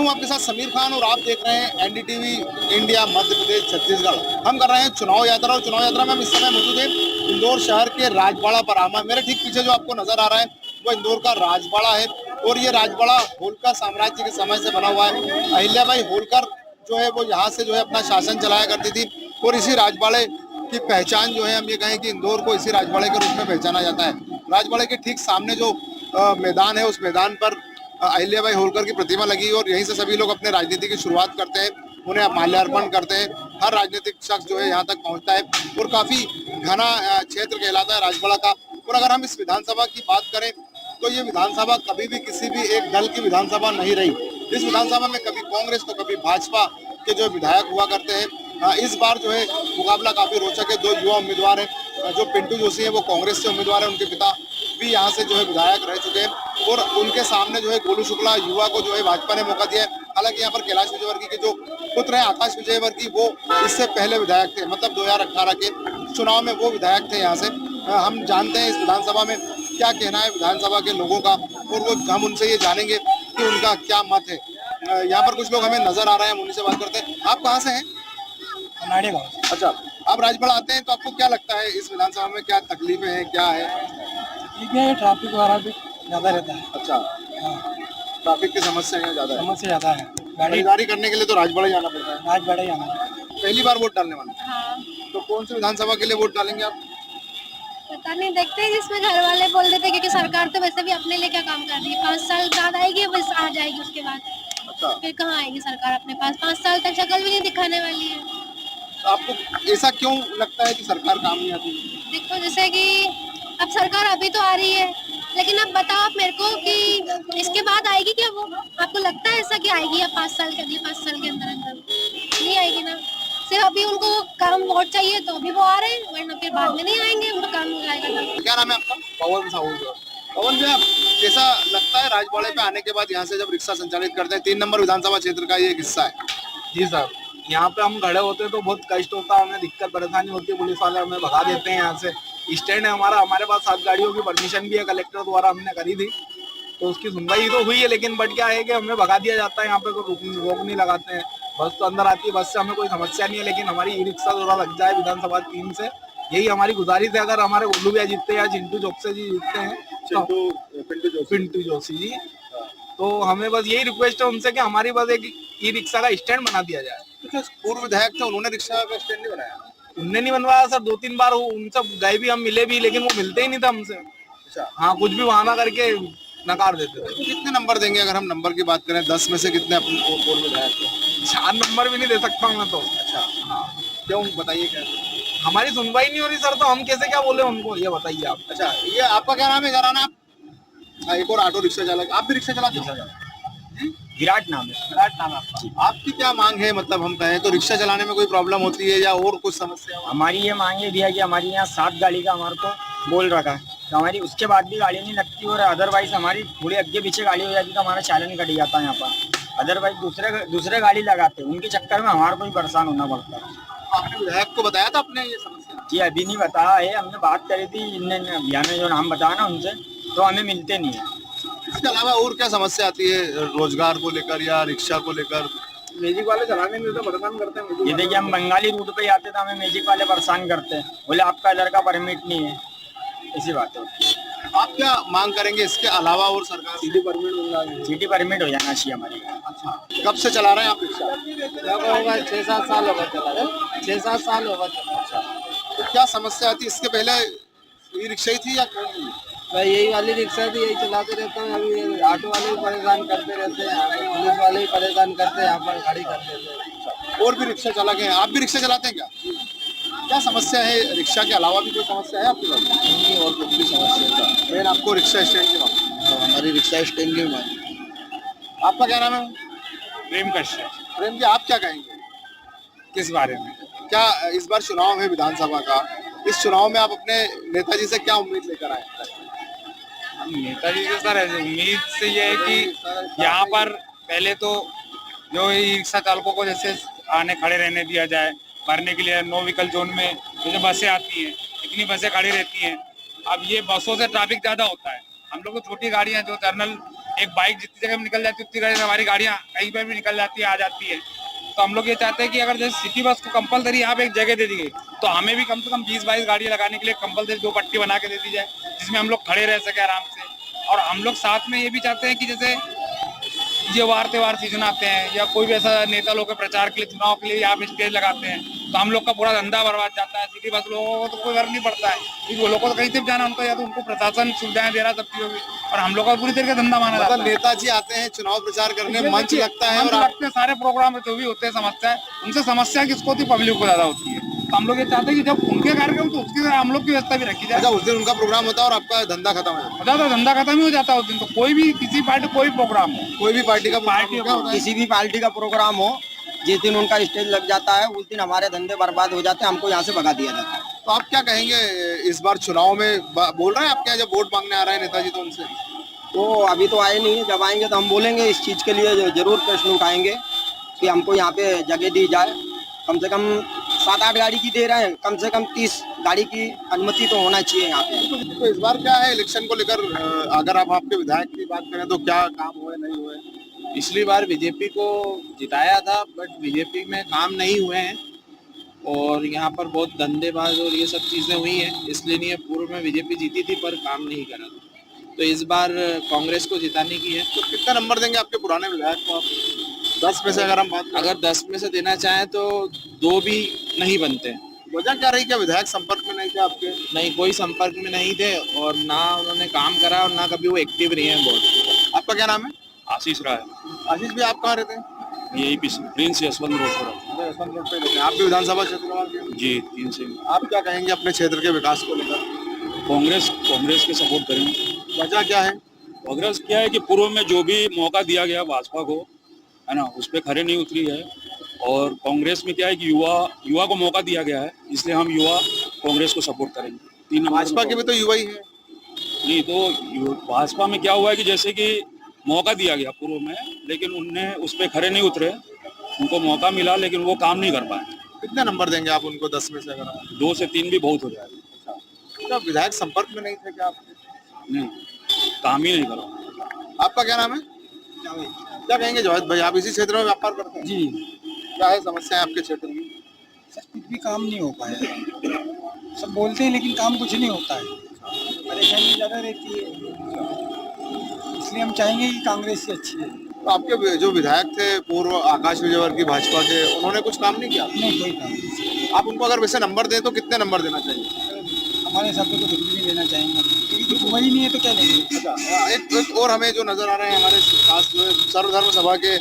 हूं आपके साथ समीर खान और आप देख रहे हैं एनडीटीवी इंडिया मध्य प्रदेश छत्तीसगढ़। हम कर रहे हैं चुनाव यात्रा और चुनाव यात्रा में हम इस समय मौजूद हैं इंदौर शहर के राजबाड़ा परामा। मेरे ठीक पीछे जो आपको नजर आ रहा है वो इंदौर का राजबाड़ा है और ये राजबाड़ा होलकर साम्राज्य के समय से बना हुआ है। अहिल्याबाई होलकर जो है वो यहाँ से जो है अपना शासन चलाया करती थी और इसी राजबाड़े की पहचान जो है हम ये कहें कि इंदौर को इसी राजबाड़े के रूप में पहचाना जाता है। राजबाड़े के ठीक सामने जो मैदान है उस मैदान पर अहिल्याबाई होलकर की प्रतिमा लगी और यहीं से सभी लोग अपने राजनीति की शुरुआत करते हैं, उन्हें माल्यार्पण करते हैं। हर राजनीतिक शख्स जो है यहाँ तक पहुँचता है और काफी घना क्षेत्र कहलाता है राजबाड़ा का। और अगर हम इस विधानसभा की बात करें तो ये विधानसभा कभी भी किसी भी एक दल की विधानसभा नहीं रही। इस विधानसभा में कभी कांग्रेस तो कभी भाजपा के जो विधायक हुआ करते हैं। इस बार जो है मुकाबला काफी रोचक है। दो युवा उम्मीदवार हैं, जो पिंटू जोशी है वो कांग्रेस से उम्मीदवार है, उनके पिता भी यहाँ से जो है विधायक रह चुके हैं और उनके सामने जो है गोलू शुक्ला युवा को जो है भाजपा ने मौका दिया है। हालांकि यहाँ पर कैलाश विजयवर्गीय के जो पुत्र हैं आकाश विजयवर्गीय वो इससे पहले विधायक थे, मतलब 2018 के चुनाव में वो विधायक थे यहाँ से। हम जानते हैं इस विधानसभा में क्या कहना है विधानसभा के लोगों का और वो हम उनसे ये जानेंगे कि उनका क्या मत है। यहाँ पर कुछ लोग हमें नजर आ रहे हैं, हम उनसे बात करते हैं। आप कहाँ से हैं? कनाड़े गाँव। अच्छा, आप राजबाड़ा आते हैं तो आपको क्या लगता है इस विधानसभा में क्या तकलीफें हैं, क्या है? ठीक है, ट्रैफिक वगैरह भी ज्यादा रहता है। अच्छा, हाँ, ट्रैफिक की समस्या है ज्यादा है। समस्या ज्यादा है। गाड़ी खरीदारी करने के लिए तो राजबाड़ा जाना पड़ता है। राजबाड़ा ही आना है। पहली बार वोट डालने वाले हैं। हाँ, तो कौन सी विधानसभा के लिए वोट डालेंगे आप? पता नहीं, देखते हैं जिसमें घर वाले बोल देते हैं, क्योंकि सरकार तो वैसे भी अपने लिए क्या काम कर रही है। 5 साल बाद आएगी, बस आ जाएगी, उसके बाद अच्छा, फिर कहाँ आएगी सरकार अपने पास। 5 साल तक शक्ल भी नहीं दिखाने वाली है। तो आपको ऐसा क्यों लगता है कि सरकार काम नहीं आती? देखो, जैसे कि अब सरकार अभी तो आ रही है, लेकिन अब बताओ आप मेरे को कि इसके बाद आएगी क्या वो? आपको लगता है ऐसा कि आएगी या 5 साल के अगले 5 साल के अंदर अंदर? नहीं आएगी ना। सिर्फ अभी उनको काम वोट चाहिए तो अभी वो आ रहे हैं, वरना फिर बाद में नहीं आएंगे, उनको काम हो जाएगा ना। क्या नाम है आपका? पवन साहू। पवन जी, आप कैसा लगता है राजबाड़े पे आने के बाद यहाँ से जब रिक्शा संचालित करते हैं? 3 नंबर विधानसभा क्षेत्र का ये एक हिस्सा है। जी सर, यहाँ पे हम खड़े होते हैं तो बहुत कष्ट होता है, हमें दिक्कत परेशानी होती है। पुलिस वाले हमें भगा देते हैं यहाँ से। स्टैंड है हमारा, हमारे पास 7 गाड़ियों की परमिशन भी है, कलेक्टर द्वारा हमने करी थी, तो उसकी सुनवाई तो हुई है। लेकिन बट क्या है कि हमें भगा दिया जाता है यहाँ पे, कोई रोक नहीं लगाते हैं। बस तो अंदर आती है, बस से हमें कोई समस्या नहीं है, लेकिन हमारी ई रिक्शा थोड़ा लग जाए विधानसभा 3 से, यही हमारी गुजारिश है। अगर हमारे गोलू भैया जीतते हैं या चिंटू चौकसे जी जीतते हैं, पिंटू जोशी जी, तो हमें बस यही रिक्वेस्ट है उनसे कि हमारी बस एक ई रिक्शा का स्टैंड बना दिया जाए। पूर्व विधायक थे, उन्होंने रिक्शा का स्टैंड नहीं बनाया? उनने नहीं बनवाया सर, 2-3 बार उनसे गए भी, हम मिले भी, लेकिन वो मिलते ही नहीं था हमसे। अच्छा, हाँ, कुछ भी बहाना करके नकार देते थे। तो कितने नंबर देंगे अगर हम नंबर की बात करें? 10 में से कितने अपने पूर्व विधायक को? 4 नंबर भी नहीं दे सकता मैं तो। अच्छा, हाँ, क्यों बताइए क्या? हमारी सुनवाई नहीं हो रही सर, तो हम कैसे क्या बोले उनको, ये बताइए आप। अच्छा, ये आपका क्या नाम है? घराना आप? एक और ऑटो रिक्शा चालक, आप भी रिक्शा चलाते हो? विराट नाम है। विराट नाम है आपका। आपकी क्या मांग है? मतलब हम कहें तो रिक्शा चलाने में कोई प्रॉब्लम होती है या और कुछ समस्या? हमारी ये मांग है भैया कि हमारी यहाँ 7 गाड़ी का हमारे को बोल रखा है, तो हमारी उसके बाद भी गाड़ी नहीं लगती और अदरवाइज हमारी थोड़ी आगे पीछे गाड़ी हो जाती तो हमारा चालन कट जाता है यहाँ पर। अदरवाइज दूसरे गाड़ी लगाते हैं, उनके चक्कर में हमारे को ही परेशान होना पड़ता है। आपने विधायक को बताया था अपने ये समस्या? जी अभी नहीं बताया है, हमने बात करी थी, इनने भैया ने जो नाम बताया ना उनसे, तो हमें मिलते नहीं है। इसके अलावा और क्या समस्या आती है रोजगार को लेकर या रिक्शा को लेकर? मैजिक वाले चलाने में तो परेशान करते हैं। ये देखिए, हम बंगाली रूट पे आते तो हमें मैजिक वाले परेशान करते हैं, बोले आपका इधर का परमिट नहीं है, इसी बात है। आप क्या मांग करेंगे इसके अलावा और सरकार? सिटी परमिट मिल रहा है। सिटी परमिट हो जाना चाहिए हमारे। अच्छा, कब से चला रहे हैं आप रिक्शा? होगा 6-7 साल होगा चला रहे। 6-7 साल होगा चला। अच्छा, तो क्या समस्या आती है? इसके पहले ये रिक्शा ही थी या कौन थी? भाई यही वाली रिक्शा थी, यही चलाते रहते हैं। अभी ये ऑटो वाले भी परेशान करते रहते हैं, पुलिस वाले भी परेशान करते हैं, यहाँ पर गाड़ी कर देते हैं। और भी रिक्शा चालक हैं, आप भी रिक्शा चलाते हैं क्या? क्या समस्या है? रिक्शा के अलावा भी कोई समस्या है आपके पास? नहीं, और कुछ भी समस्या था। फिर आपको रिक्शा स्टैंड की बात? हमारी रिक्शा स्टैंड की मांग। आपका क्या नाम है? प्रेम कश्यप। प्रेम जी, आप क्या कहेंगे? किस बारे में? क्या इस बार चुनाव है विधानसभा का, इस चुनाव में आप अपने नेताजी से क्या उम्मीद लेकर आए? नेताजी से सर उम्मीद से ये है कि यहाँ पर पहले तो जो रिक्शा चालकों को जैसे आने खड़े रहने दिया जाए, भरने के लिए नो व्हीकल जोन में जैसे बसें आती हैं, इतनी बसें खड़ी रहती हैं। अब ये बसों से ट्रैफिक ज़्यादा होता है। हम लोग को छोटी गाड़ियाँ जो जर्नल एक बाइक जितनी जगह निकल जाती है उतनी जगह हमारी गाड़ियां कहीं पर भी निकल जाती है, आ जाती है। तो हम लोग ये चाहते हैं कि अगर जैसे सिटी बस को कंपलसरी यहाँ पे एक जगह दे दी गई तो हमें भी कम से कम 20-22 गाड़ियां लगाने के लिए कंपलसरी 2 पट्टी बना के दे दी जाए, जिसमें हम लोग खड़े रह सके आराम से। और हम लोग साथ में ये भी चाहते हैं कि जैसे ये वार त्योहार सीजन आते हैं या कोई भी ऐसा नेता लोग के प्रचार के लिए, चुनाव के लिए यहाँ पे स्टेज लगाते हैं, तो हम लोग का पूरा धंधा बर्बाद जाता है। सिटी बस लोगों को तो कोई फर्क नहीं पड़ता है, क्योंकि वो लोगों को तो कहीं से भी जाना उनको, या तो उनको प्रशासन सुविधाएं दे रहा सब चीजों की, और हम लोग का पूरी तरीके से धंधा माना जाता है। नेताजी आते हैं चुनाव प्रचार करने, मंच लगता है, मंच लगते हैं, सारे प्रोग्राम जो भी होते हैं, समस्या है उनसे समस्या किसको होती है, पब्लिक को ज्यादा होती है। तो हम लोग ये चाहते हैं कि जब उनके कार्यक्रम तो उसकी हम लोग की व्यवस्था भी रखी जाए। उस दिन उनका प्रोग्राम होता है और आपका धंधा खत्म हो जाता ज्यादा धंधा खत्म ही हो जाता है उस दिन। तो कोई भी किसी पार्टी कोई प्रोग्राम हो, है। कोई भी पार्टी का किसी भी पार्टी का प्रोग्राम हो, जिस दिन उनका स्टेज लग जाता है उस दिन हमारे धंधे बर्बाद हो जाते हैं, हमको यहाँ से भगा दिया जाता है। तो आप क्या कहेंगे इस बार चुनाव में? बोल रहे हैं आपके यहाँ जब वोट मांगने आ रहे हैं नेताजी तो उनसे? तो अभी तो आए नहीं है, जब आएंगे तो हम बोलेंगे, इस चीज के लिए जरूर प्रश्न उठाएंगे कि हमको यहाँ पे जगह दी जाए। कम से कम 7-8 गाड़ी की दे रहे हैं, कम से कम 30 गाड़ी की अनुमति तो होना चाहिए यहाँ पे। तो इस बार क्या है इलेक्शन को लेकर, अगर आप आपके विधायक की बात करें तो क्या काम हुए नहीं हुए? पिछली बार बीजेपी को जिताया था, बट बीजेपी में काम नहीं हुए हैं और यहाँ पर बहुत धंधेबाज और ये सब चीजें हुई हैं, इसलिए नहीं। पूर्व में बीजेपी जीती थी पर काम नहीं करा था, तो इस बार कांग्रेस को जिताने की है। तो कितना नंबर देंगे आपके पुराने विधायक को आप? 10 में से अगर हम बात करें? अगर 10 में से देना चाहें तो 2 भी नहीं बनते। वजह क्या रही? क्या विधायक संपर्क में नहीं थे आपके? नहीं, कोई संपर्क में नहीं थे और ना उन्होंने काम करा और ना कभी वो एक्टिव रहे हैं बहुत। आपका क्या नाम है? आशीष राय। आशीष भी, आप कहाँ रहते हैं? यही प्रिंस यशवंत रोड पर। यशवंत रोड पे रहते हैं। आप भी विधानसभा क्षेत्र जी 3 से। आप क्या कहेंगे अपने क्षेत्र के विकास को लेकर? कांग्रेस के सपोर्ट करेंगे। वजह क्या है? कांग्रेस क्या है कि पूर्व में जो भी मौका दिया गया भाजपा को, है ना, उस पर खरे नहीं उतरी है। और कांग्रेस में क्या है कि युवा को मौका दिया गया है, इसलिए हम युवा कांग्रेस को सपोर्ट करेंगे। 3 नंबर भाजपा के भी तो युवा ही है। नहीं, तो भाजपा में क्या हुआ है कि जैसे कि मौका दिया गया पूर्व में, लेकिन उनने उस पर खरे नहीं उतरे। उनको मौका मिला लेकिन वो काम नहीं कर पाए। कितने नंबर देंगे आप उनको 10 में से? अगर 2 से 3 भी बहुत हो जाएगा। क्या विधायक संपर्क में नहीं थे क्या आप? नहीं, काम ही नहीं करा। आपका क्या नाम है? क्या कहेंगे जावेद भाई, आप इसी क्षेत्र में व्यापार करते हैं? जी। क्या है समस्या है आपके क्षेत्र की? सर कुछ भी काम नहीं हो पाया, सब बोलते हैं लेकिन काम कुछ नहीं होता है, परेशानी ज़्यादा रहती है, इसलिए हम चाहेंगे कि कांग्रेस ही अच्छी है। तो आपके जो विधायक थे पूर्व, आकाश विजयवर्गीय भाजपा के, उन्होंने कुछ काम नहीं किया? नहीं, कोई काम नहीं। आप उनको अगर वैसे नंबर दें तो कितने नंबर देना चाहिए? हमारे हिसाब से तो बिल्कुल नहीं देना चाहेंगे, क्योंकि वही नहीं है तो क्या लेंगे। अच्छा, एक और हमें जो नजर आ रहे हैं हमारे पास जो है सर्वधर्म सभा के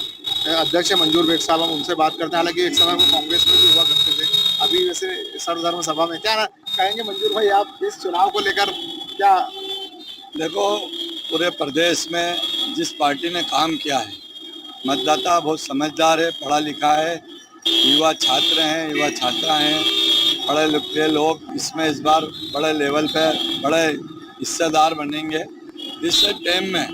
अध्यक्ष मंजूर बेग साहब, हम उनसे बात करते हैं। हालांकि एक समय वो कांग्रेस में भी हुआ करते थे, अभी वैसे सर्वधर्म सभा में। क्या कहेंगे मंजूर भाई, आप इस चुनाव को लेकर क्या? देखो, पूरे प्रदेश में जिस पार्टी ने काम किया है, मतदाता बहुत समझदार है, पढ़ा लिखा है, युवा छात्र हैं, युवा छात्रा हैं, पढ़े लिखे लोग इसमें इस बार बड़े लेवल पे बड़े हिस्सेदार बनेंगे। इस टाइम में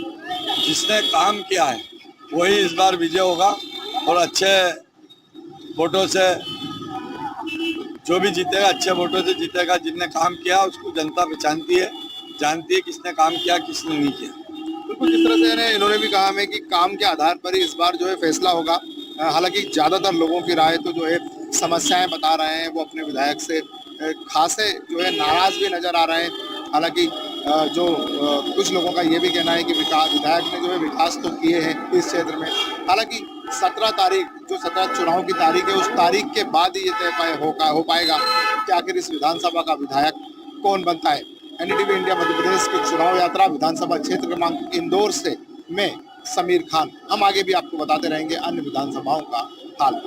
जिसने काम किया है वही इस बार विजय होगा और अच्छे वोटों से जो भी जीतेगा अच्छे वोटों से जीतेगा। जिसने काम किया उसको जनता पहचानती है, जानती है किसने काम किया किसने नहीं किया। बिल्कुल, जिस तरह से इन्होंने भी कहा है कि काम के आधार पर ही इस बार जो है फैसला होगा। हालांकि ज़्यादातर लोगों की राय तो जो है समस्याएं बता रहे हैं, वो अपने विधायक से खासे जो है नाराज भी नजर आ रहे हैं। हालांकि जो कुछ लोगों का ये भी कहना है कि विधायक ने जो है विकास तो किए हैं इस क्षेत्र में। हालांकि 17 तारीख, जो 17 चुनाव की तारीख है, उस तारीख के बाद ही ये तय हो पाएगा कि आखिर इस विधानसभा का विधायक कौन बनता है। एनडीटीवी इंडिया मध्य प्रदेश की चुनाव यात्रा विधानसभा क्षेत्र क्रमांक इंदौर से मैं समीर खान। हम आगे भी आपको बताते रहेंगे अन्य विधानसभाओं का हाल।